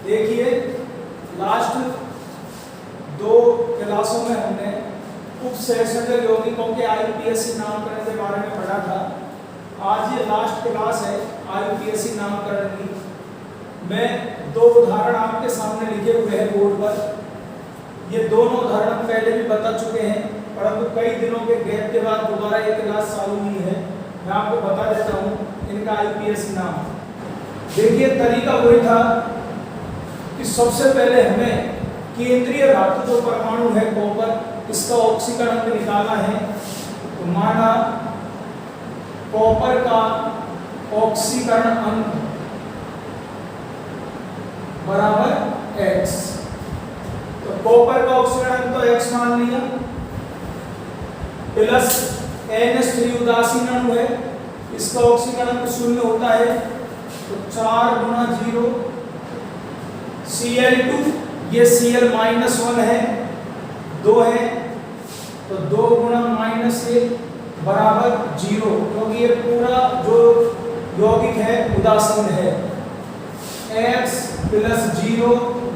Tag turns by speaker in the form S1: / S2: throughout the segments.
S1: देखिए लास्ट 2 क्लासों में हमने उपसहसंयोजक यौगिकों के आईयूपीएसी नामकरण के बारे में पढ़ा था। आज ये लास्ट क्लास है आईयूपीएसी नामकरण की। मैं 2 उदाहरण आपके सामने लिखे हुए हैं बोर्ड पर। ये दोनों उदाहरण हम पहले भी बता चुके हैं, परंतु कई दिनों के गैप के बाद दोबारा ये क्लास चालू हुई है। मैं आपको बता देता हूँ इनका आईयूपीएसी नाम। देखिए तरीका वही था कि सबसे पहले हमें केंद्रीय धातु जो परमाणु है कॉपर, इसका ऑक्सीकरण अंक निकालना है। तो माना कॉपर का ऑक्सीकरण अंक बराबर x। तो कॉपर का ऑक्सीकरण अंक तो x मान लिया, प्लस NH3 उदासीन अणु है, इसका ऑक्सीकरण अंक 0 होता है। तो 4 गुणा 0 Cl2, ये Cl-1 है, 2 है, तो 2 गुणा -1 बराबर 0, क्योंकि ये पूरा जो यौगिक है उदासीन है। x प्लस 0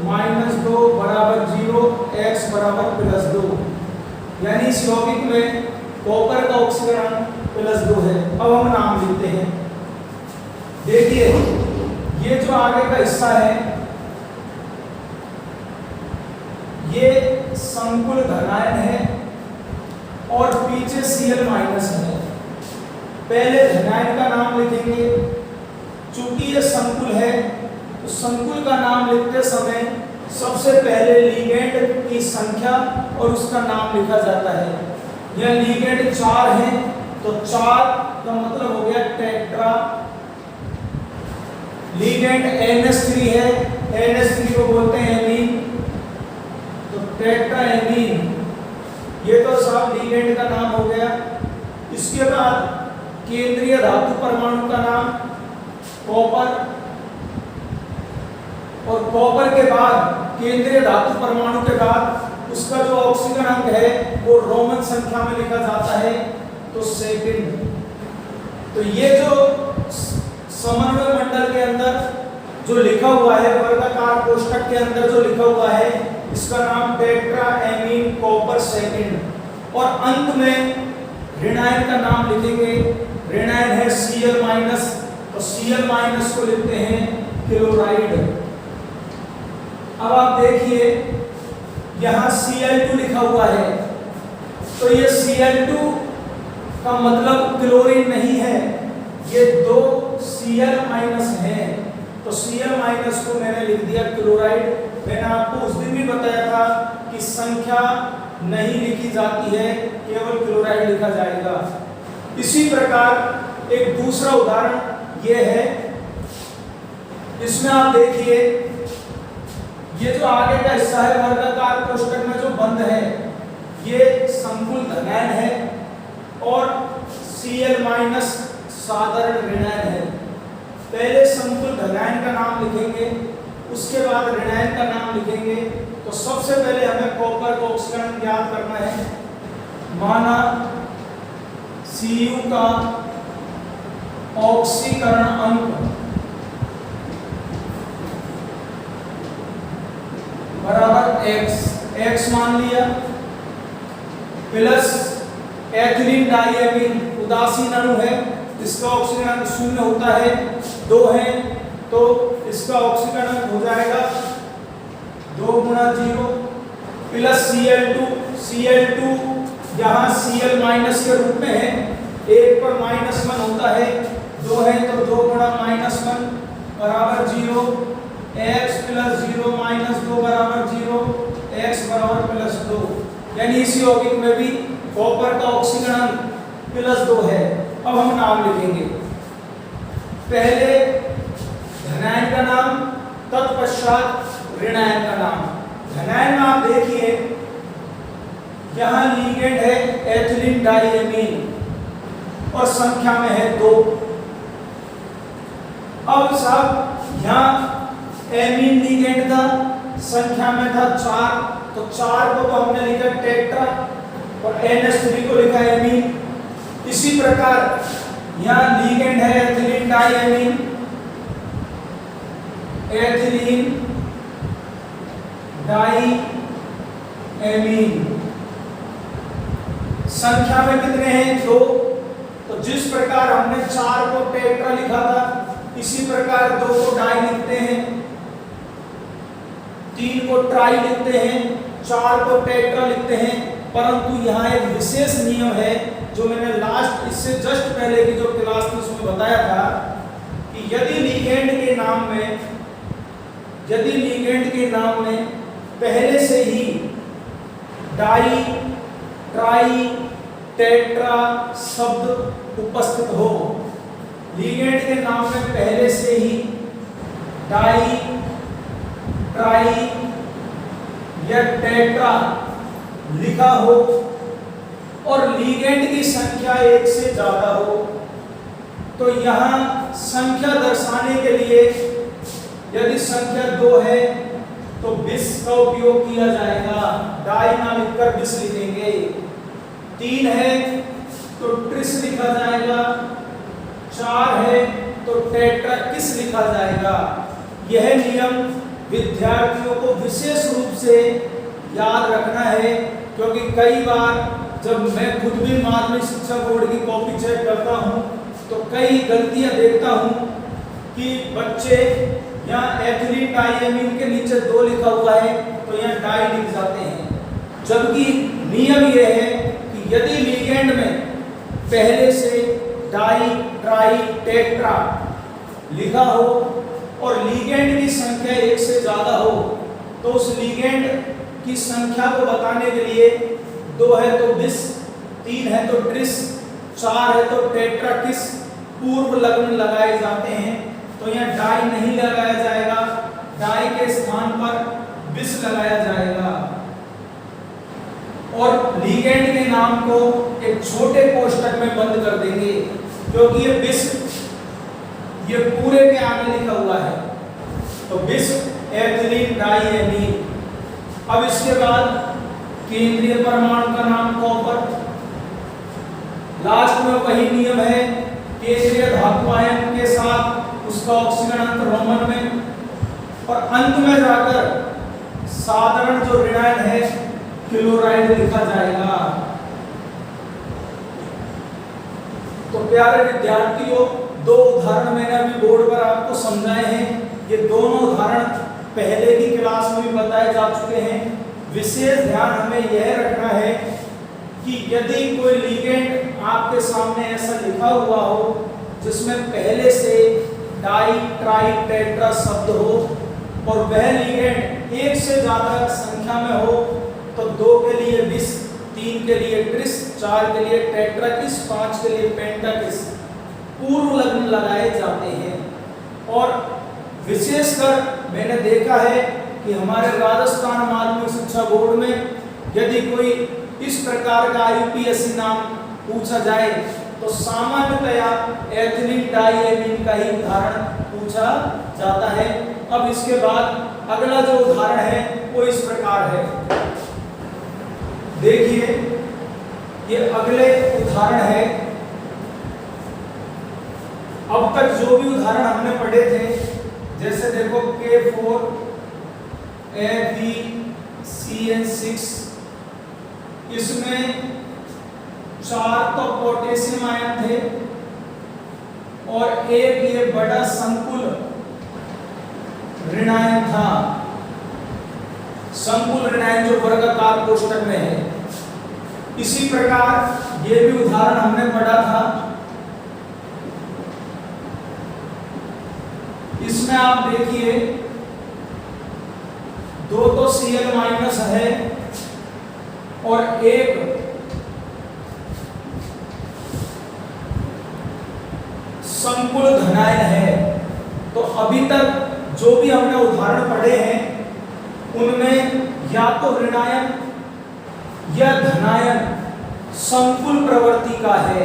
S1: माइनस 2 बराबर 0, x बराबर +2, यानी इस यौगिक में कॉपर का ऑक्सीकरण +2 है। अब हम नाम लिखते हैं। देखिए ये जो आगे का हिस्सा है ये संकुल धनायन है और पीछे Cl- है। पहले धनायन का नाम लिखेंगे, चूंकि ये संकुल है तो संकुल का नाम लिखते समय सबसे पहले लिगेंड की संख्या और उसका नाम लिखा जाता है। यह लिगेंड 4 है तो 4 का मतलब हो गया टेट्रा। लिगेंड NH3 है, NH3 को बोलते हैं एमीन, तो टेट्रा एमीन, ये तो सब लिगेंड का नाम हो गया। इसके बाद केंद्रीय धातु परमाणु का नाम कॉपर, और कॉपर के बाद केंद्रीय धातु परमाणु के बाद उसका जो ऑक्सीकरण अंक है वो रोमन संख्या में लिखा जाता है, तो सेकंड। तो ये जो समन्वय मंडल के अंदर जो लिखा हुआ है, वर्गाकार कोष्ठक के अंदर जो लिखा हुआ है, इसका नाम टेट्रा एमीन कॉपर सेकंड। और अंत में ऋणायन का नाम लिखेंगे। ऋणायन है Cl-, तो Cl- को लिखते हैं क्लोराइड। अब आप देखिए यहाँ Cl2 लिखा हुआ है, तो ये Cl2 का मतलब क्लोरीन नहीं है, ये 2 Cl- है, तो Cl- को मैंने लिख दिया क्लोराइड। मैंने आपको उस दिन भी बताया था कि संख्या नहीं लिखी जाती है, केवल क्लोराइड लिखा जाएगा। इसी प्रकार एक दूसरा उदाहरण ये है, इसमें आप देखिए ये जो आगे का हिस्सा है वर्गाकार कोष्ठक में जो बंद है ये संकुल धनायन है और Cl- साधारण ऋणायन है। पहले संकुल धनायन का नाम लिखेंगे, उसके बाद ऋणायन का नाम लिखेंगे। तो सबसे पहले हमें कॉपर का ऑक्सीकरण ज्ञात करना है। माना Cu का ऑक्सीकरण अंक बराबर x मान लिया, प्लस एथिलीन डाइएमीन उदासीन अणु है, इसका ऑक्सीकरण अंक 0 होता है, 2 है, तो इसका ऑक्सीकरण अंक हो जाएगा 2 गुणा 0, प्लस Cl2 यहाँ Cl- के रूप में है, 1 पर -1 होता है, 2 है, तो 2 गुणा -1 बराबर 0, x प्लस 0 माइनस 2 बराबर 0, x बराबर +2, यानी इस यौगिक में भी कॉपर का ऑक्सीकरण अंक +2 है। अब हम नाम लिखेंगे, पहले धनायन का नाम, तत्पश्चात ऋणायन का नाम। धनायन में आप देखिए यहाँ लिगेंड है एथिलीन डाइएमीन और संख्या में है 2। अब साहब यहाँ एमीन लिगेंड था, संख्या में था 4, तो 4 को तो हमने लिखा टेट्रा और NH3 को लिखा एमीन। इसी प्रकार यहाँ लिगेंड है ethylene diamine, ethylene diamine. संख्या में कितने हैं? 2। तो जिस प्रकार हमने 4 को टेट्रा लिखा था, इसी प्रकार 2 को डाई लिखते हैं, 3 को ट्राई लिखते हैं, 4 को टेट्रा लिखते हैं। परंतु यहाँ एक विशेष नियम है जो मैंने लास्ट इससे जस्ट पहले की जो क्लास थी उसमें बताया था कि यदि लिगेंड के नाम में पहले से ही डाई, ट्राई, टेट्रा शब्द उपस्थित हो, लिगेंड के नाम में पहले से ही डाई, ट्राई या टेट्रा लिखा हो और लिगेंड की संख्या 1 से ज्यादा हो, तो यहाँ संख्या दर्शाने के लिए यदि संख्या 2 है तो बिस का उपयोग किया जाएगा, डाई ना लिखकर बिस लिखेंगे। 3 है तो ट्रिस लिखा जाएगा, 4 है तो टेट्राकिस लिखा जाएगा। यह नियम विद्यार्थियों को विशेष रूप से याद रखना है, क्योंकि कई बार जब मैं खुद भी माध्यमिक शिक्षा बोर्ड की कॉपी चेक करता हूं तो कई गलतियां देखता हूं कि बच्चे यहाँ एथिलीन डाइएमीन के नीचे 2 लिखा हुआ है तो यहाँ डाई लिख जाते हैं, जबकि नियम यह है कि यदि लिगेंड में पहले से डाई, ट्राई, टेट्रा लिखा हो और लिगेंड की संख्या 1 से ज्यादा हो तो उस लिगेंड की संख्या को बताने के लिए 2 है तो बिस, 3 है तो ट्रिस, 4 है तो टेट्राकिस पूर्व लग्न लगाए जाते हैं। तो यहाँ डाई नहीं लगाया जाएगा, डाई के स्थान पर बिस लगाया जाएगा। और लिगेंड के नाम को एक छोटे कोष्ठक में बंद कर देंगे, क्योंकि ये बिस ये पूरे के आगे लिखा हुआ है, तो बिस एथिलीन डाइएमीन। अब इसके बाद केंद्रीय परमाणु का नाम कॉपर। लास्ट में वही नियम है, केंद्रीय धातु आयन के साथ उसका ऑक्सीजन अंक रोमन में, और अंत में जाकर साधारण जो ऋणायन है क्लोराइड लिखा जाएगा। तो प्यारे विद्यार्थियों, 2 उदाहरण मैंने अभी बोर्ड पर आपको समझाए हैं। ये दोनों उदाहरण पहले की क्लास में भी बताए जा चुके हैं। विशेष ध्यान हमें यह रखना है कि यदि कोई लिगेंड आपके सामने ऐसा लिखा हुआ हो जिसमें पहले से डाई, ट्राई, टेट्रा शब्द हो और वह लिगेंड 1 से ज्यादा संख्या में हो तो 2 के लिए बिस, 3 के लिए ट्रिस, 4 के लिए टेट्राकिस, 5 के लिए पेंटाकिस पूर्व लग्न लगाए जाते हैं। और विशेषकर मैंने देखा है कि हमारे राजस्थान माध्यमिक शिक्षा बोर्ड में यदि कोई इस प्रकार का यूपीएससी नाम पूछा जाए तो सामान्यतया एथिलीन डाइएमीन का ही उदाहरण पूछा जाता है। अब इसके बाद अगला जो उदाहरण है वो इस प्रकार है। देखिए, ये अगले उदाहरण है। अब तक जो भी उदाहरण हमने पढ़े थे, जैसे देखो K4 FeCN6, इसमें 4 तो पोटेशियम आयन थे और एक ये बड़ा संकुल ऋणायन था, संकुल ऋणायन जो वर्गाकार कोष्ठक में है। इसी प्रकार ये भी उदाहरण हमने पढ़ा था। इसमें आप देखिए 2 तो Cl माइनस है और एक संकुल धनायन है। तो अभी तक जो भी हमने उदाहरण पढ़े हैं उनमें या तो ऋणायन या धनायन संकुल प्रवृत्ति का है।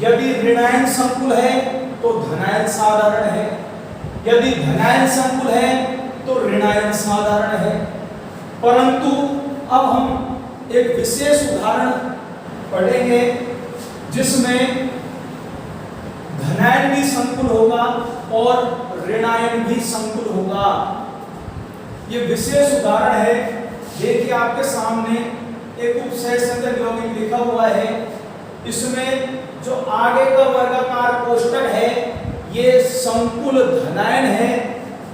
S1: यदि ऋणायन संकुल है तो धनायन साधारण है, यदि धनायन संकुल है तो ऋणायन साधारण है। परंतु अब हम एक विशेष उदाहरण पढ़ेंगे जिसमें धनायन भी संकुल होगा और ऋणायन भी संकुल होगा। ये विशेष उदाहरण है। देखिए आपके सामने एक उपसहसंयोजक यौगिक लिखा हुआ है। इसमें जो आगे का वर्गाकार कोष्टक है ये संकुल धनायन है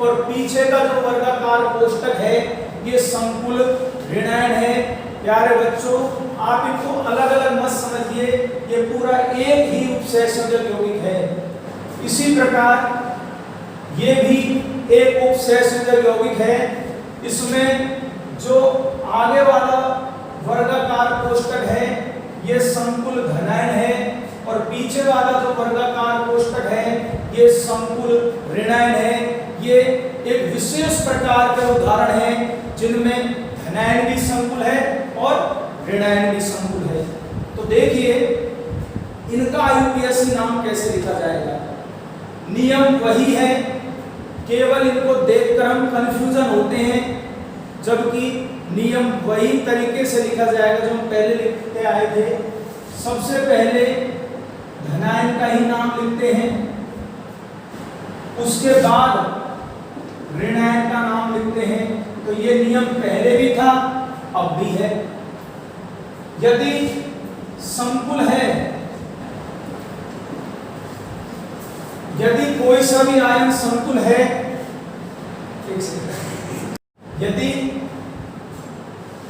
S1: और पीछे का जो वर्गाकार कोष्टक है ये संकुल ऋणायन है। प्यारे बच्चों, आप इनको अलग अलग मत समझिए, ये पूरा एक ही उपसहसंयोजक यौगिक है। इसी प्रकार ये भी एक उपसहसंयोजक यौगिक है। इसमें जो आगे वाला वर्गाकार कोष्टक है ये संकुल धनायन है और पीछे वाला जो वर्गाकार कोष्टक है ये संकुल ऋणायन है। ये एक विशेष प्रकार के उदाहरण हैं जिनमें धनायन भी संकुल है और ऋणायन भी संकुल है। तो देखिए इनका यूपीएससी नाम कैसे लिखा जाएगा। नियम वही है, केवल इनको देखकर हम कंफ्यूजन होते हैं, जबकि नियम वही तरीके से लिखा जाएगा जो हम पहले लिखते आए थे। सबसे पहले धनायन का ही नाम लिखते हैं, उसके बाद ऋणायन का नाम लिखते हैं। तो ये नियम पहले भी था, अब भी है। यदि संकुल है, यदि कोई सा भी आयन संकुल है, यदि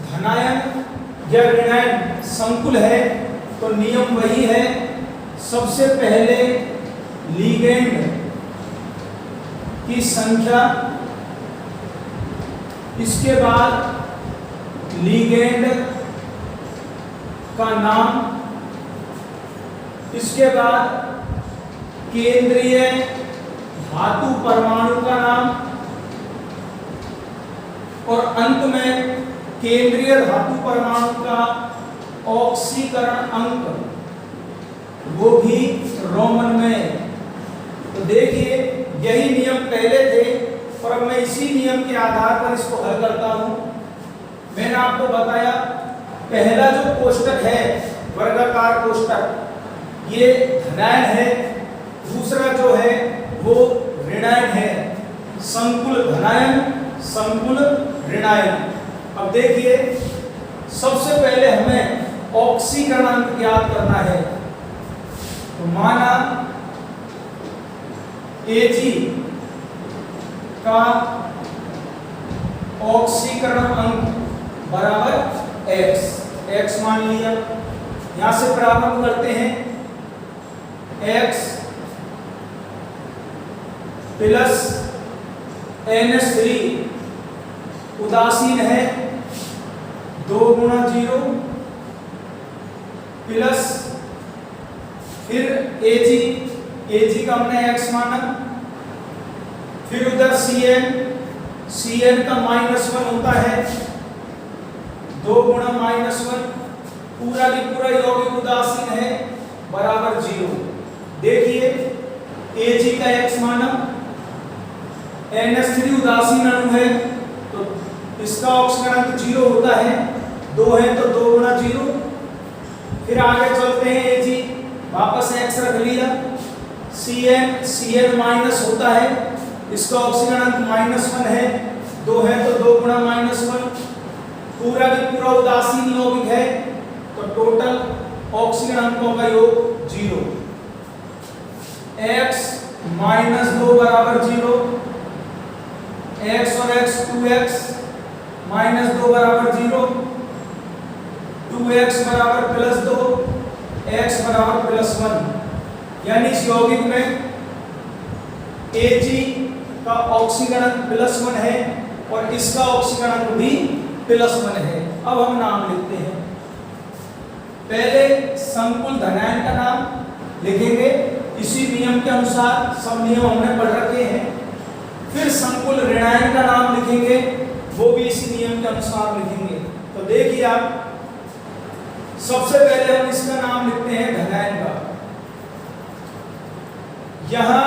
S1: धनायन या ऋणायन संकुल है तो नियम वही है, सबसे पहले लिगेंड की संख्या, इसके बाद लिगेंड का नाम, इसके बाद केंद्रीय धातु परमाणु का नाम और अंत में केंद्रीय धातु परमाणु का ऑक्सीकरण अंक, वो भी रोमन में। तो देखिए यही नियम पहले थे और अब मैं इसी नियम के आधार पर इसको हल करता हूं। मैंने आपको बताया पहला जो कोष्टक है वर्गाकार कोष्टक ये धनायन है, दूसरा जो है वो ऋणायन है, संकुल धनायन संकुल ऋणायन। अब देखिए सबसे पहले हमें ऑक्सीकरण अंक ज्ञात करना है। तो माना Ag का ऑक्सीकरण अंक बराबर x मान लिया। यहां से प्रारंभ करते हैं, x प्लस NH3 उदासीन है 2 गुणा 0 प्लस फिर Ag का हमने x माना, फिर उधर Cn का -1 होता है 2 गुणा -1, पूरा की पूरा यौगिक उदासीन है बराबर 0। देखिए Ag का x माना, NH3 उदासीन अणु है तो इसका ऑक्सीकरण अंक 0 होता है, 2 है तो 2 गुणा 0। फिर आगे चलते हैं, Ag वापस x रख लिया, Cn माइनस होता है, इसका ऑक्सीकरण अंक -1 है, 2 है तो 2 गुणा -1, पूरा की पूरा उदासीन यौगिक है तो टोटल ऑक्सीकरण अंकों का योग 0। x -2 बराबर 0, x और x 2x -2 बराबर 0, 2x बराबर +2, x बराबर +1। यानी इस यौगिक में Ag का ऑक्सीकरण अंक +1 है और इसका ऑक्सीकरण अंक भी +1 है। अब हम नाम लिखते हैं। पहले संकुल धनायन का नाम लिखेंगे, इसी नियम के अनुसार सब नियम हमने पढ़ रखे हैं। फिर संकुल ऋणायन का नाम लिखेंगे, वो भी इसी नियम के अनुसार लिखेंगे। तो देखिए आप, सबसे पहले हम इसका नाम लिखते हैं धनायन का। यहां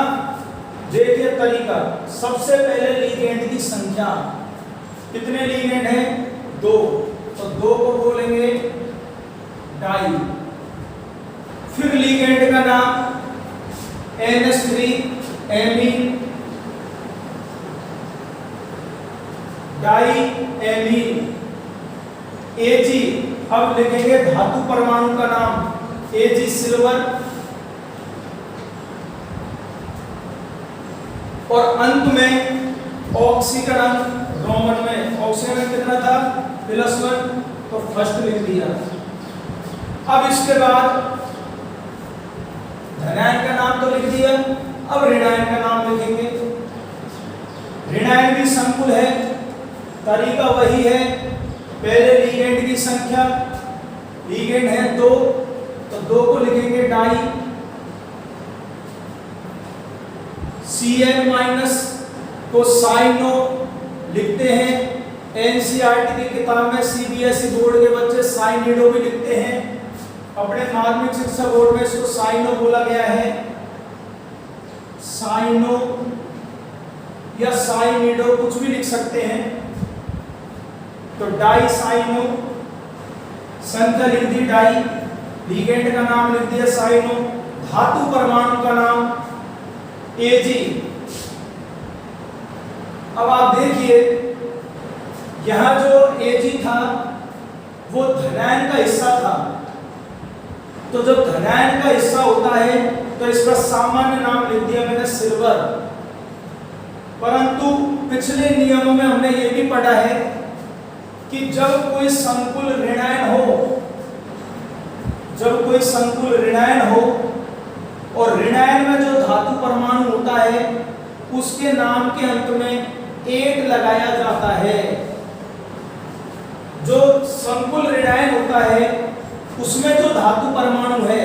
S1: देखिए तरीका, सबसे पहले लिगेंड की संख्या, कितने लिगेंड हैं 2, तो 2 को बोलेंगे डाई। फिर लिगेंड का नाम NH3 Ame, die amine Ag। अब लिखेंगे धातु परमाणु का नाम Ag सिल्वर, और अंत में ऑक्सीकरण अंक रोमन में ऑक्सीकरण अंक कितना था +1, तो फर्स्ट लिख दिया। अब इसके बाद धनायन का नाम तो लिख दिया, अब ऋणायन का नाम लिखेंगे। ऋणायन भी संकुल है, तरीका वही है, पहले लिगेंड की संख्या, लिगेंड है 2, तो 2 को लिखेंगे डाई, Cn माइनस को साइनो लिखते हैं। एनसीईआरटी की किताब में सीबीएसई बोर्ड के बच्चे साइनिडो भी लिखते हैं, अपने माध्यमिक शिक्षा बोर्ड में इसको साइनो बोला गया है, साइनो या साइनिडो कुछ भी लिख सकते हैं। तो डाई साइनो, संख्या लिख दी डाई, लिगेंड का नाम लिख दिया साइनो, धातु परमाणु का नाम Ag। अब आप देखिए यहां जो Ag था वो धनायन का हिस्सा था, तो जब धनायन का हिस्सा होता है तो इसका सामान्य नाम लिख दिया मैंने सिल्वर। परंतु पिछले नियमों में हमने ये भी पढ़ा है कि जब कोई संकुल ऋणायन हो, जब कोई संकुल ऋणायन हो और ऋणायन में जो धातु परमाणु होता है उसके नाम के अंत में 8 लगाया जाता है। जो संकुल ऋणायन होता है उसमें जो धातु परमाणु है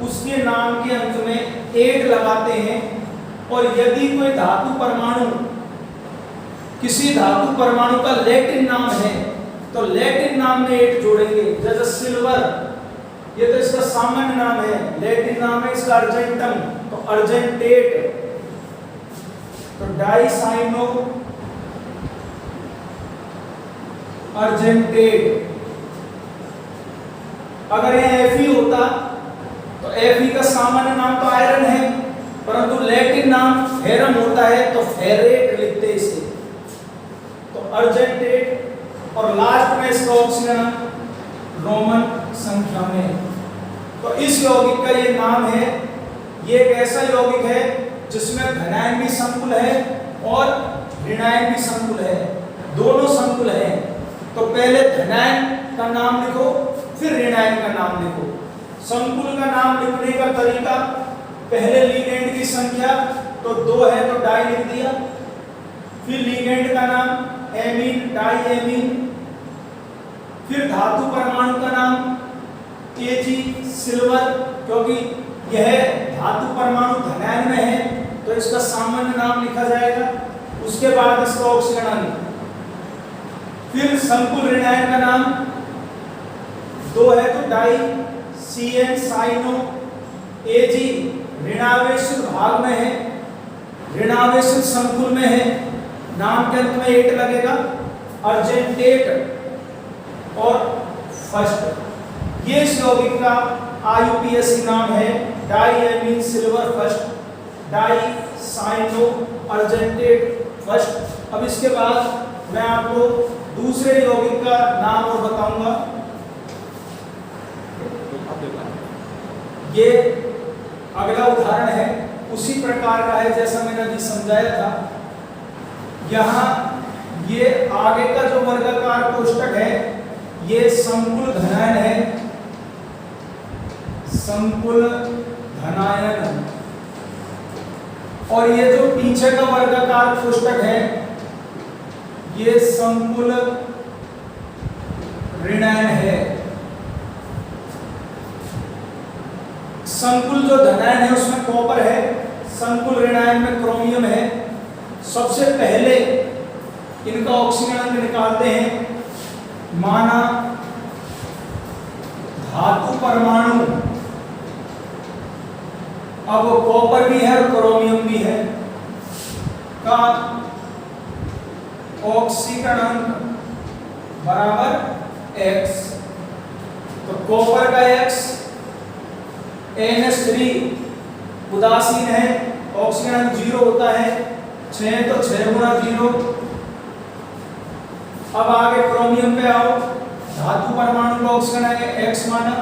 S1: उसके नाम के अंत में 8 लगाते हैं, और यदि कोई धातु परमाणु किसी धातु परमाणु का लैटिन नाम है तो लैटिन नाम में 8 जोड़ेंगे। जैसे सिल्वर, ये तो इसका सामान्य नाम है, लैटिन नाम है इसका अर्जेंटम, तो अर्जेंटेट, तो डाइसाइनो अर्जेंटेट। अगर ये Fe होता तो Fe का सामान्य नाम तो आयरन है, परंतु लैटिन नाम फेरम होता है तो फेरेट लिखते इसे, तो अर्जेंटेट। और लास्ट में इसका ऑक्सीजन रोमन संख्या में। तो इस यौगिक का ये नाम है, ये एक ऐसा यौगिक है जिसमें धनायन भी संकुल है और ऋणायन भी संकुल है, दोनों संकुल हैं। तो पहले धनायन का नाम लिखो फिर ऋणायन का नाम लिखो। संकुल का नाम लिखने का तरीका, पहले लिगेंड की संख्या तो 2 है तो डाई लिख दिया, फिर लिगेंड का नाम एमीन, डाई एमीन, फिर धातु परमाणु का नाम Ag सिल्वर, क्योंकि यह धातु परमाणु धनायन में है तो इसका सामान्य नाम लिखा जाएगा। उसके बाद इसका ऑक्सीजन अंक, फिर संकुल ऋणायन का नाम 2 है तो डाई, Cn साइनो, Ag ऋणावेशित भाग में है, ऋणावेशित संकुल में है, नाम के अंत में 8 लगेगा, अर्जेंटेट और फर्स्ट। ये इस यौगिक का IUPAC नाम है, diamine silver first, dicyano argentate first. अब इसके बाद मैं आपको दूसरे यौगिक का नाम और बताऊंगा। ये अगला उदाहरण है, उसी प्रकार का है जैसा मैंने अभी समझाया था। यहाँ ये आगे का जो वर्गाकार कोष्टक है ये संकुल धनायन है, संकुल धनायन, और ये जो पीछे का वर्गाकार कोष्टक है ये संकुल ऋणायन है। संकुल जो धनायन है उसमें कॉपर है, संकुल ऋणायन में क्रोमियम है। सबसे पहले इनका ऑक्सीजन अंक निकालते हैं। माना धातु परमाणु, अब कॉपर भी है और क्रोमियम भी है, का ऑक्सीकरण अंक बराबर x। तो कॉपर का x NH3 उदासीन है, ऑक्सीजन अंक 0 होता है, 6 तो 6 गुणा 0 अब आगे क्रोमियम पे आओ, धातु परमाणु का ऑक्सीजन है X माना।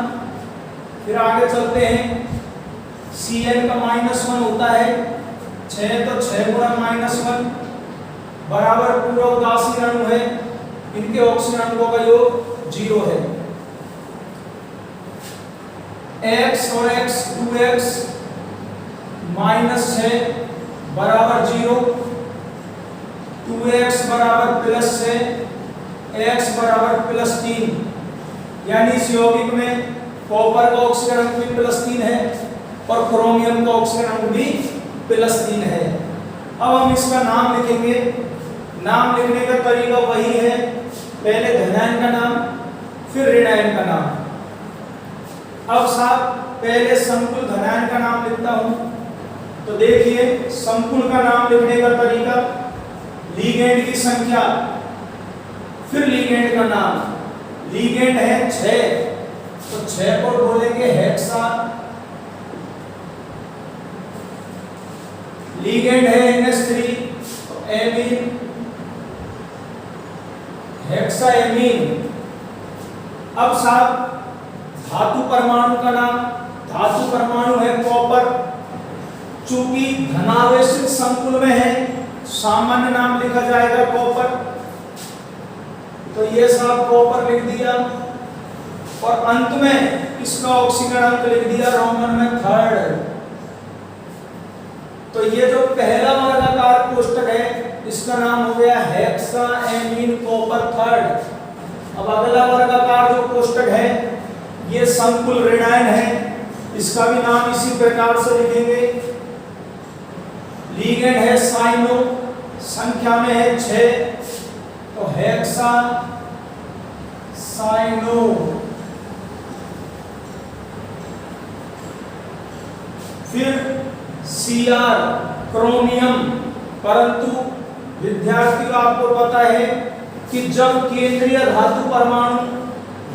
S1: फिर आगे चलते हैं, Cl का -1 होता है 6, तो 6 गुणा -1 बराबर पूरा उदासीन अणु है, इनके ऑक्सीजन अणुओं का योग 0 है। X और X 2x -6 बराबर 0, 2x बराबर +6, x बराबर +3, यानी इस यौगिक में कॉपर का ऑक्सीजन अणु भी +3 है और क्रोमियम का ऑक्सीजन अणु भी +3 है। अब हम इसका नाम लिखेंगे। नाम लिखने का तरीका वही है, पहले धनायन का नाम फिर ऋणायन का नाम। अब साहब पहले संकुल धनायन का नाम लिखता हूं, तो देखिए संकुल का नाम लिखने का तरीका, लीगेंड की संख्या फिर लीगेंड का नाम। लीगेंड है 6, तो 6 को बोलेंगे हेक्सा। लीगेंड है NH3, तो एमीन, हेक्सा एमीन। अब साहब धातु परमाणु का नाम, धातु परमाणु है कॉपर, चूंकि धनावेशित संकुल में है सामान्य नाम लिखा जाएगा कॉपर, तो ये साहब कॉपर लिख दिया और अंत में इसका ऑक्सीजन अंक लिख दिया रोमन में 3rd। तो ये जो पहला वर्गाकार कोष्टक है इसका नाम हो गया हेक्सा एमीन कॉपर 3rd। अब अगला वर्गाकार जो कोष्टक है ये संकुल ऋणायन है, इसका भी नाम इसी प्रकार से लिखेंगे। लीगेंड है साइनो, संख्या में है 6, तो हेक्सा साइनो। फिर Cr क्रोमियम, परंतु विद्यार्थियों आपको पता है कि जब केंद्रीय धातु परमाणु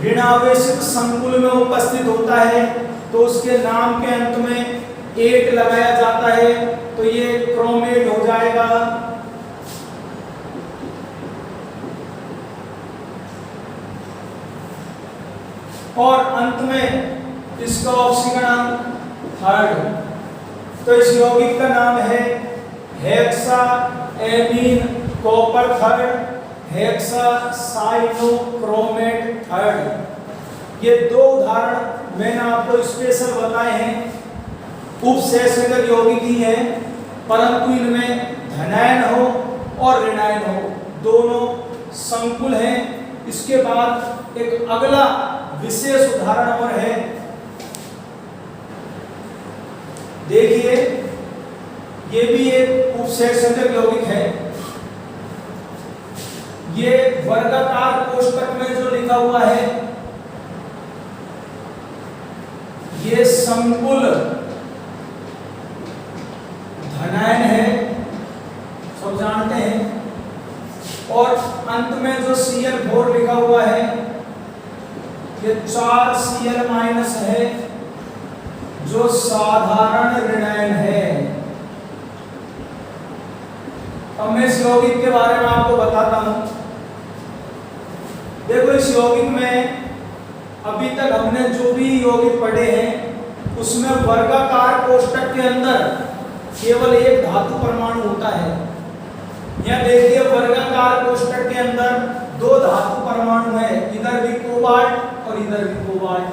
S1: ऋणावेशित संकुल में उपस्थित होता है तो उसके नाम के अंत में 8 लगाया जाता है, तो ये क्रोमेट हो जाएगा। और अंत में इसका ऑक्सीजन अंक 3rd। तो इस यौगिक का नाम है hexa ammine copper 3rd, hexa cyanochromate 3rd। ये 2 उदाहरण मैंने आपको स्पेशल बताए हैं, उपसहसंयोजक यौगिक ही है, परंतु इनमें धनायन हो और ऋणायन हो, दोनों संकुल हैं। इसके बाद एक अगला विशेष उदाहरण और है, देखिए ये भी एक उपसहसंयोजक यौगिक है। ये वर्गाकार कोष्टक में जो लिखा हुआ है ये संकुल धनायन है, सब जानते हैं। और अंत में जो Cl4 लिखा हुआ है ये 4Cl- है जो साधारण ऋणायन है। अब मैं इस यौगिक के बारे में आपको बताता हूं। देखो इस यौगिक में अभी तक हमने जो भी यौगिक पढ़े हैं उसमें वर्गाकार कोष्टक के अंदर केवल एक धातु परमाणु होता है। यह देखिए वर्गाकार कोष्टक के अंदर 2 धातु परमाणु है, इधर भी कोबाल्ट और इधर भी कोबाल्ट।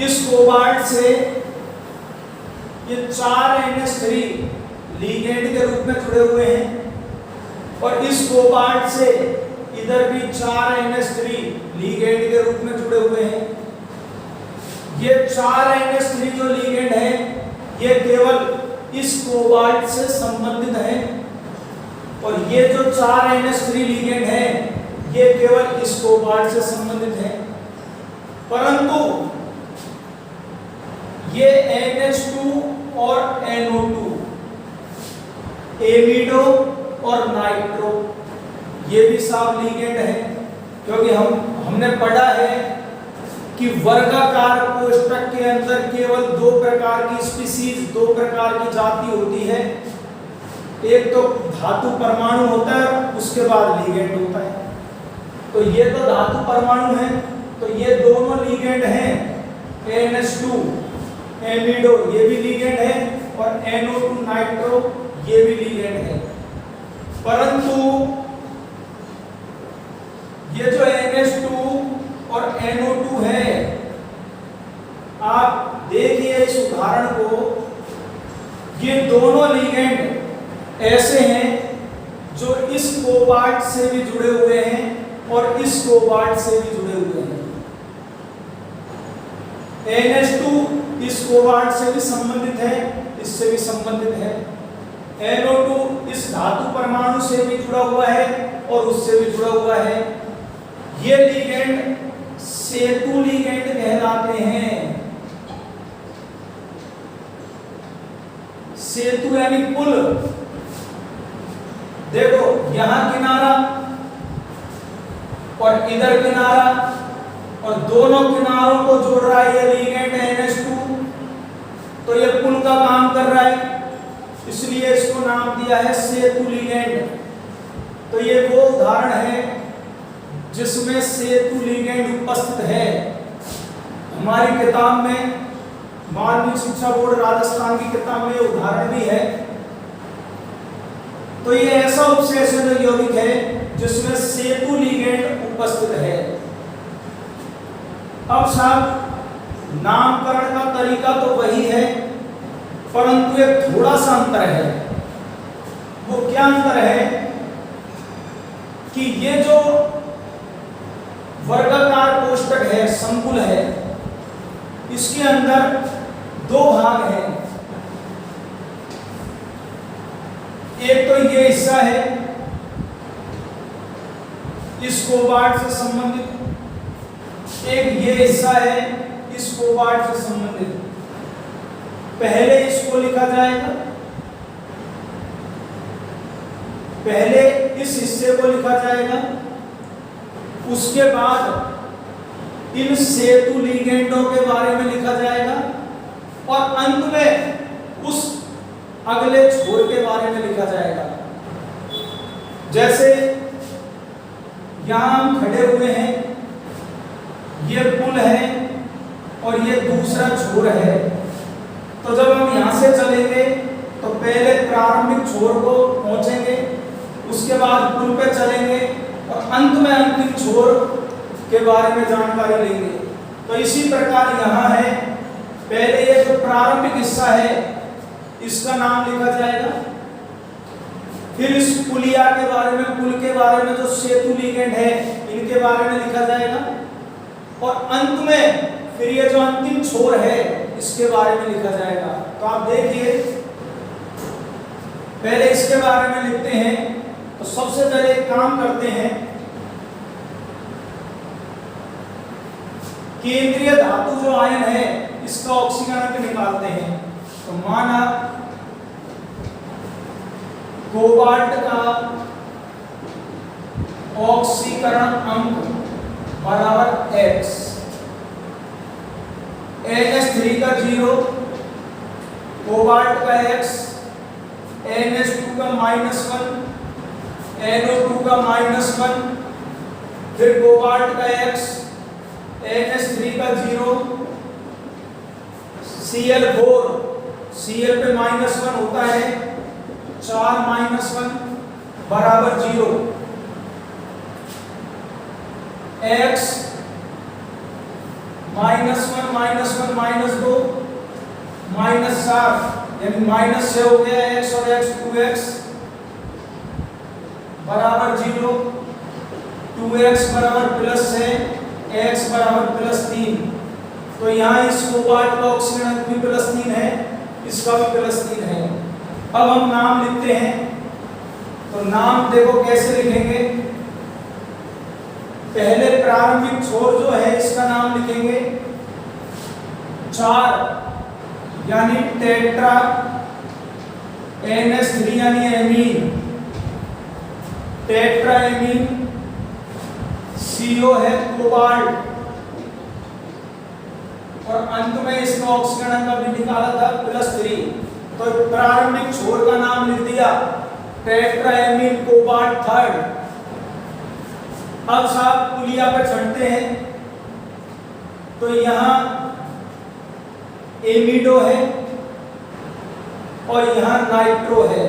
S1: इस कोबाल्ट से ये 4 NH3 लीगेंड के रूप में जुड़े हुए हैं और इस कोबाल्ट से इधर भी 4 NH3 लीगेंड के रूप में जुड़े हुए हैं। ये 4 NH3 जो लीगेंड है ये केवल इस कोबाल्ट से संबंधित है और ये जो 4 NH3 लीगेंड है ये केवल इस कोबाल्ट से संबंधित है, परंतु ये NH2 और NO2, एमिडो और नाइट्रो, ये भी साफ लीगेंड है। क्योंकि हमने पढ़ा है कि वर्गाकार कोष्टक के अंदर केवल 2 प्रकार की स्पीसीज, 2 प्रकार की जाति होती है, एक तो धातु परमाणु होता है, उसके बाद लिगेंड होता है। तो ये तो धातु परमाणु है, तो ये दोनों लिगेंड हैं। NH2 एमिडो ये भी लिगेंड है, और NO2 नाइट्रो ये भी लिगेंड है। परंतु ये जो NH2 और NO2 है, आप देखिए इस उदाहरण को, ये दोनों लिगेंड ऐसे हैं जो इस कोबाल्ट से भी जुड़े हुए हैं और इस कोबाल्ट से भी जुड़े हुए हैं। NH2 इस कोबाल्ट से भी संबंधित है, इससे भी संबंधित है। NO2 इस धातु परमाणु से भी जुड़ा हुआ है और उससे भी जुड़ा हुआ है। ये लिगेंड सेतु लिगेंड कहलाते हैं। सेतु यानी पुल। देखो यहां किनारा और इधर किनारा, और दोनों किनारों को जोड़ रहा है ये लिगेंड NH2, तो ये पुल का काम कर रहा है, इसलिए इसको नाम दिया है सेतु लिगेंड। तो ये वो उदाहरण है जिसमें सेतु लिगेंड उपस्थित है। हमारी किताब में, माध्यमिक शिक्षा बोर्ड राजस्थान की किताब में उदाहरण भी है। तो ये ऐसा उपसेचन यौगिक है जिसमें सेतु लिगेंड उपस्थित है। अब साहब नामकरण का तरीका तो वही है, परंतु एक थोड़ा सा अंतर है। वो क्या अंतर है कि ये जो वर्गाकार कोष्टक है, संकुल है, इसके अंदर दो भाग हैं। एक तो ये हिस्सा है इस कोबाल्ट से संबंधित, एक ये हिस्सा है इस कोबाल्ट से संबंधित। पहले इसको लिखा जाएगा, पहले इस हिस्से को लिखा जाएगा, उसके बाद इन सेतु लिगेंडों के बारे में लिखा जाएगा, और अंत में उस अगले छोर के बारे में लिखा जाएगा। जैसे यहां हम खड़े हुए हैं, ये पुल है और ये दूसरा छोर है। तो जब हम यहां से चलेंगे तो पहले प्रारंभिक छोर को पहुंचेंगे, उसके बाद पुल पे चलेंगे और अंत में अंतिम छोर के बारे में जानकारी लेंगे। तो इसी प्रकार यहाँ है, पहले ये जो प्रारंभिक हिस्सा है इसका नाम लिखा जाएगा, फिर इस पुलिया के बारे में, पुल के बारे में जो सेतु लिगेंड है इनके बारे में लिखा जाएगा, और अंत में फिर ये जो अंतिम छोर है इसके बारे में लिखा जाएगा। तो आप देखिए पहले इसके बारे में लिखते हैं। तो सबसे पहले एक काम करते हैं, केंद्रीय धातु जो आयन है इसका ऑक्सीकरण अंक निकालते हैं। तो माना कोबाल्ट का ऑक्सीकरण अंक बराबर X, NH3 का 0, कोबाल्ट का X, NH2 का -1, NO2 का -1, फिर कोबाल्ट का X, NH3 का 0, Cl4, Cl पे -1 होता है, 4 -1 बराबर 0, X -1 -1 -2 -4, यानी माइनस से हो गया x और x 2x बराबर 0, 2x बराबर प्लस है, x बराबर +3। तो यहाँ इस कोबाल्ट का ऑक्सीकरण अंक भी +3 है, इसका भी +3 है। अब हम नाम लिखते हैं। तो नाम देखो कैसे लिखेंगे, पहले प्रारंभिक छोर जो है इसका नाम लिखेंगे 4, यानी टेट्रा, NH3 यानी एमीन, टेट्रा एमीन, CO है कोबाल्ट, और अंत में इसका ऑक्सीकरण अंक भी निकाला था +3। तो प्रारंभिक छोर का नाम लिख दिया, टेट्राएमीन कोबाल्ट थर्ड। अब साहब पुलिया पे चढ़ते हैं तो यहां एमिडो है और यहां नाइट्रो है।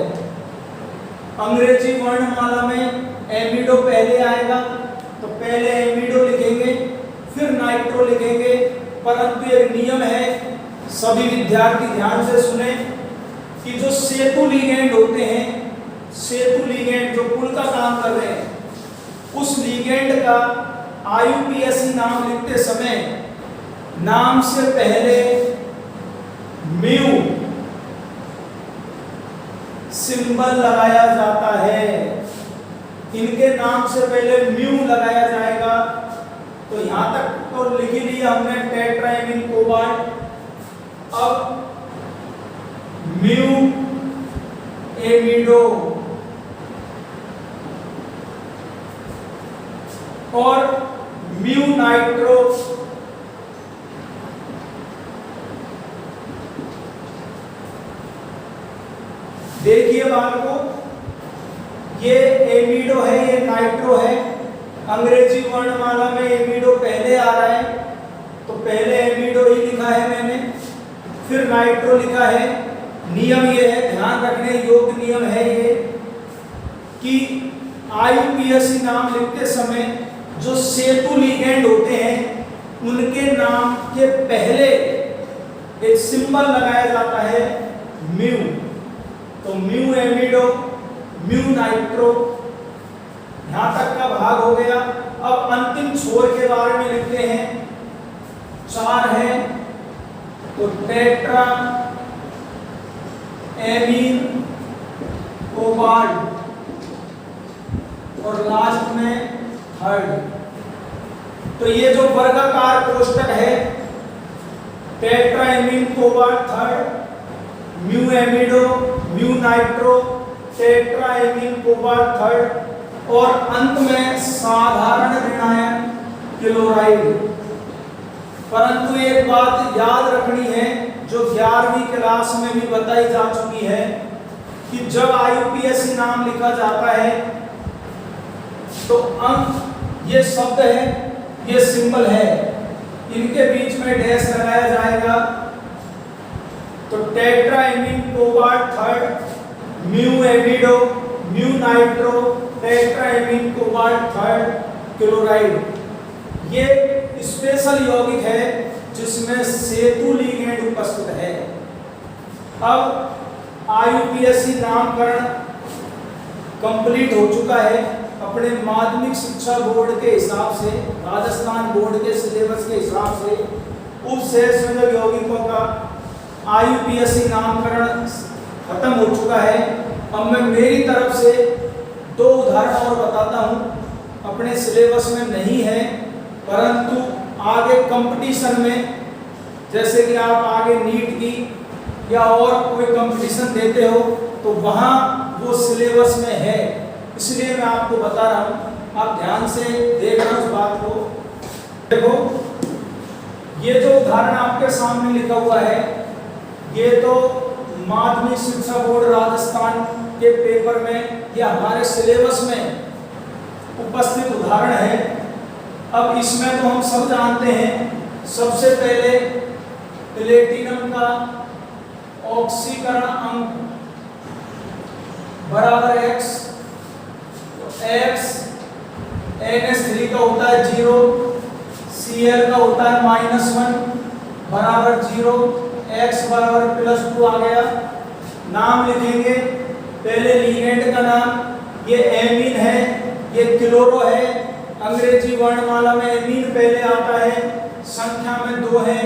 S1: अंग्रेजी वर्णमाला में एमिडो पहले आएगा तो पहले एमिडो लिखेंगे फिर नाइट्रो लिखेंगे। परंतु एक नियम है, सभी विद्यार्थी ध्यान से सुने कि जो सेतु लिगेंड होते हैं, सेतु लिगेंड जो पुल का काम कर रहे हैं, उस लिगेंड का आईयूपीएसी नाम लिखते समय नाम से पहले म्यू सिंबल लगाया जाता है। इनके नाम से पहले म्यू लगाया जाएगा। तो यहां तक तो लिख ही लिया हमने टेट्राएमीन कोबाल्ट। अब म्यू एमिडो और म्यू नाइट्रो देखिए बात को, ये एमिडो है, ये नाइट्रो है। अंग्रेजी वर्णमाला में एमिडो पहले आ रहा है तो पहले एमिडो ही लिखा है मैंने, फिर नाइट्रो लिखा है। नियम ये है, ध्यान रखने योग्य नियम है ये कि आईयूपीएसी नाम लिखते समय जो सेतु लिगेंड होते हैं उनके नाम के पहले एक सिंबल लगाया जाता है म्यू। तो म्यू एमिडो, म्यू नाइट्रो, यहां तक का भाग हो गया। अब अंतिम छोर के बारे में लिखते हैं, 4 है तो टेट्रा एमीन कोबाल्ट और लास्ट में थर्ड। तो ये जो वर्गाकार कोष्टक है, tetraammine cobalt third, mu amido, mu nitro, tetraammine cobalt third और अंत में साधारण ऋणायन क्लोराइड। परंतु एक बात याद रखनी है जो 11वीं क्लास में भी बताई जा चुकी है कि जब आईयूपीएसी नाम लिखा जाता है तो अंक ये शब्द है, ये सिंबल है, इनके बीच में डैश लगाया जाएगा। तो tetraammine cobalt third, mu amido, mu nitro, tetraammine cobalt third chloride. ये स्पेशल यौगिक है जिसमें सेतु लिगेंड उपस्थित है। अब आईयूपीएसी नामकरण कंप्लीट हो चुका है। अपने माध्यमिक शिक्षा बोर्ड के हिसाब से, राजस्थान बोर्ड के सिलेबस के हिसाब से उपसहसंयोजक यौगिकों का आईयूपीएसी नामकरण खत्म हो चुका है। अब मैं मेरी तरफ से 2 उदाहरण और बताता हूँ। अपने सिलेबस में नहीं है परंतु आगे कंपटीशन में, जैसे कि आप आगे नीट की या और कोई कंपटीशन देते हो तो वहाँ वो सिलेबस में है, इसलिए मैं आपको बता रहा हूँ। आप ध्यान से देखना उस बात को। देखो ये जो उदाहरण आपके सामने लिखा हुआ है, ये तो माध्यमिक शिक्षा बोर्ड राजस्थान के पेपर में या हमारे सिलेबस में उपस्थित उदाहरण है। अब इसमें तो हम सब जानते हैं, सबसे पहले प्लेटिनम का ऑक्सीकरण अंक बराबर x, तो x NH3 का होता है 0, Cl का होता है -1 बराबर 0, x बराबर +2 आ गया। नाम लिखेंगे, पहले लिगेंड का नाम, ये एमीन है, ये क्लोरो है। अंग्रेजी वर्णमाला में एमीन पहले आता है, संख्या में 2 है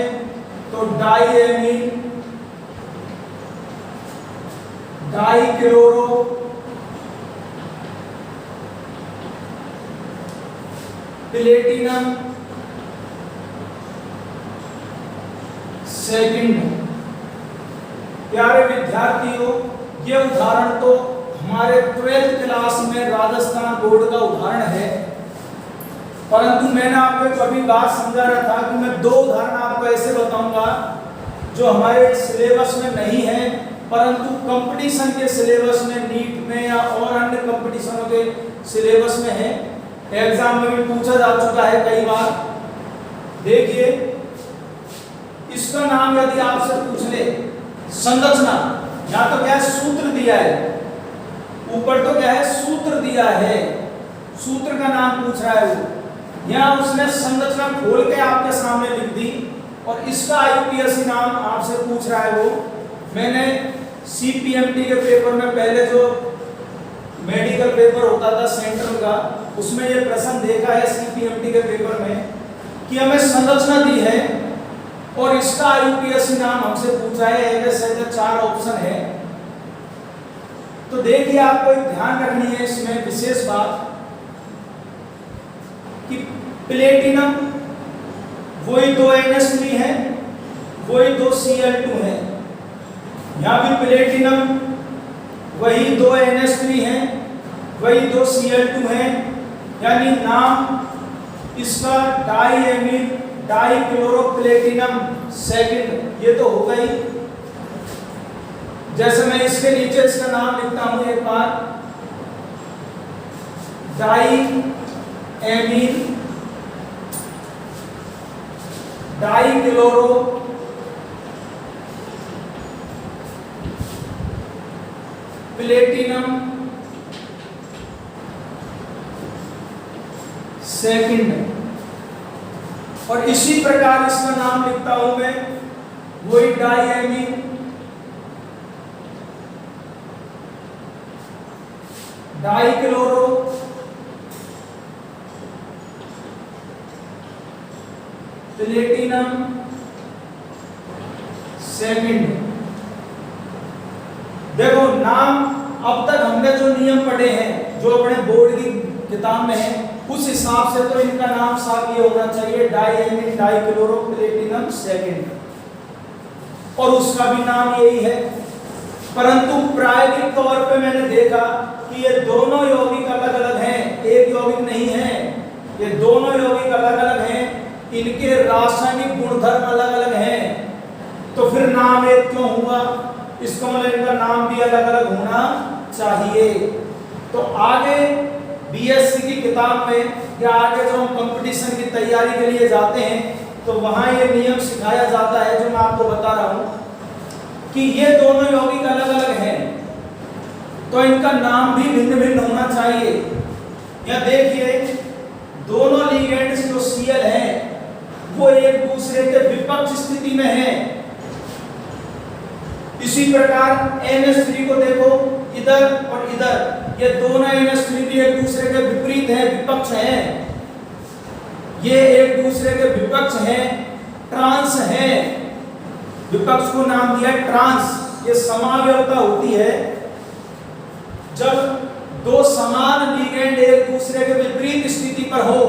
S1: तो diamine, dichloro, platinum second. प्यारे विद्यार्थियों, ये उदाहरण तो हमारे 12th क्लास में राजस्थान बोर्ड का उदाहरण है, परंतु मैंने आपको कभी बात समझा रहा था कि मैं 2 उदाहरण आपको ऐसे बताऊंगा जो हमारे सिलेबस में नहीं है परंतु कंपटीशन के सिलेबस में, नीट में या और अन्य कंपटीशनों के सिलेबस में है, एग्जाम में भी पूछा जा चुका है कई बार। देखिए इसका नाम यदि आपसे पूछ ले, संरचना, यहाँ तो क्या है सूत्र दिया है, ऊपर तो क्या है सूत्र दिया है, सूत्र का नाम पूछ रहा है वो, यहाँ उसने संरचना खोल के आपके सामने लिख दी और इसका यूपीएससी नाम आपसे पूछ रहा है वो। मैंने सीपीएमटी के पेपर में पहले जो मेडिकल पेपर होता था सेंट्रल का, उसमें ये प्रश्न देखा है सीपीएमटी के पेपर में कि हमें संरचना दी है और इसका यूपीएससी नाम हमसे पूछा है, एक 4 ऑप्शन है। तो देखिए आपको एक ध्यान रखनी है इसमें विशेष बात कि प्लेटिनम वही 2 NH3 है, वही 2 Cl2 है, यहाँ भी प्लेटिनम वही 2 NH3 है, वही 2 Cl2 है, यानी नाम इसका डाईएमीन डाईक्लोरोप्लेटिनम सेकंड, ये तो हो गई। जैसे मैं इसके नीचे इसका नाम लिखता हूं एक बार, डाईएमीन डाईक्लोरो प्लेटिनम सेकंड, और इसी प्रकार इसका नाम लिखता हूं मैं, वही डाईएमीन डाईक्लोरो प्लेटिनम सेकंड। देखो नाम अब तक हमने जो नियम पढ़े हैं, जो अपने बोर्ड की किताब में है, उस हिसाब से तो इनका नाम साफ ये होना चाहिए, डाईएमीन डाईक्लोरो प्लेटिनम सेकंड, और उसका भी नाम यही है। परंतु प्रायोगिक तौर पे मैंने देखा कि ये दोनों यौगिक अलग अलग हैं, एक यौगिक नहीं है, ये दोनों यौगिक अलग अलग हैं, इनके रासायनिक गुणधर्म अलग अलग हैं, तो फिर नाम एक क्यों हुआ? इसका मतलब इनका नाम भी अलग अलग होना चाहिए। तो आगे बीएससी की किताब में या आगे जो हम कंपटीशन की तैयारी के लिए जाते हैं तो वहां ये नियम सिखाया जाता है जो मैं आपको बता रहा हूं कि ये दोनों यौगिक अलग अलग हैं, तो इनका नाम भी भिन्न भिन्न होना चाहिए। या देखिए दोनों लिगेंड्स जो Cl हैं वो एक दूसरे के विपक्ष स्थिति में हैं। इसी प्रकार NH3 को देखो, इधर और इधर, ये दोनों NH3 भी एक दूसरे के विपरीत हैं, विपक्ष हैं, ये एक दूसरे के विपक्ष हैं, ट्रांस हैं, विपक्ष को नाम दिया ट्रांस। ये समावयवता होती है जब दो समान लिगेंड एक दूसरे के विपरीत स्थिति पर हो,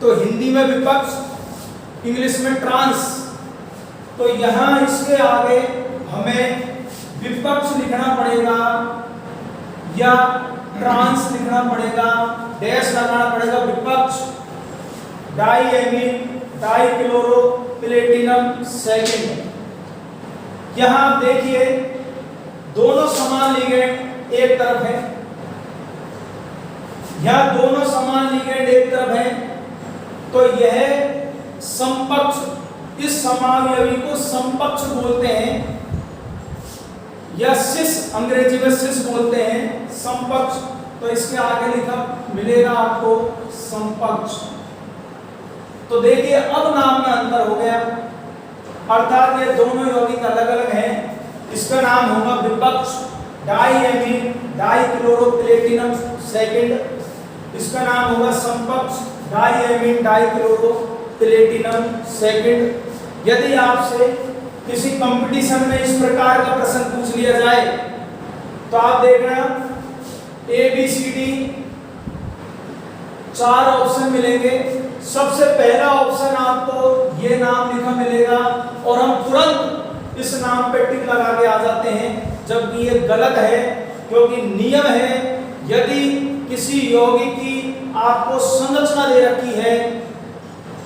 S1: तो हिंदी में विपक्ष, इंग्लिश में ट्रांस। तो यहां इसके आगे हमें विपक्ष लिखना पड़ेगा या ट्रांस लिखना पड़ेगा, डैश लगाना पड़ेगा, विपक्ष डाईएमीन डाईक्लोरो प्लेटिनम सेकंड। यहां आप देखिए दोनों समान लिगेंड एक तरफ है, यहां दोनों समान लिगेंड एक तरफ है, तो यह समपक्ष, इस समावयवी को समपक्ष बोलते हैं या सिस, अंग्रेजी में सिस बोलते हैं, समपक्ष। तो इसके आगे लिखा मिलेगा आपको समपक्ष। तो देखिए अब नाम में अंतर हो गया, अर्थात ये दोनों यौगिक अलग अलग हैं। इसका नाम होगा विपक्ष डाईएमीन डाईक्लोरो प्लेटिनम सेकंड, इसका नाम होगा समपक्ष डाईएमीन डाईक्लोरो प्लेटिनम सेकंड। यदि आपसे किसी कंपटीशन में इस प्रकार का प्रश्न पूछ लिया जाए तो आप देखना ABCD 4 ऑप्शन मिलेंगे। सबसे पहला ऑप्शन आपको ये नाम लिखा मिलेगा और हम तुरंत इस नाम पे टिक लगा के आ जाते हैं, जबकि ये गलत है, क्योंकि नियम है यदि किसी यौगिक की आपको संरचना दे रखी है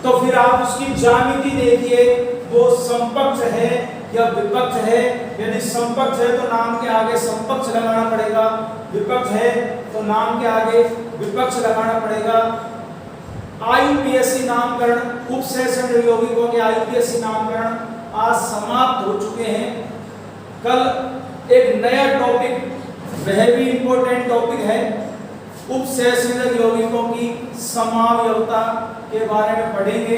S1: तो फिर आप उसकी ज्यामिति देखिए, वो समपक्ष है या विपक्ष है। यदि समपक्ष है तो नाम के आगे समपक्ष लगाना पड़ेगा, विपक्ष है तो नाम के आगे विपक्ष लगाना पड़ेगा। आईयूपीएससी नामकरण, उप सेशन यौगिकों के आईयूपीएससी नामकरण आज समाप्त हो चुके हैं। कल एक नया टॉपिक, वह भी इंपॉर्टेंट टॉपिक है, उप सहसंयोजक यौगिकों की समावयवता के बारे में पढ़ेंगे।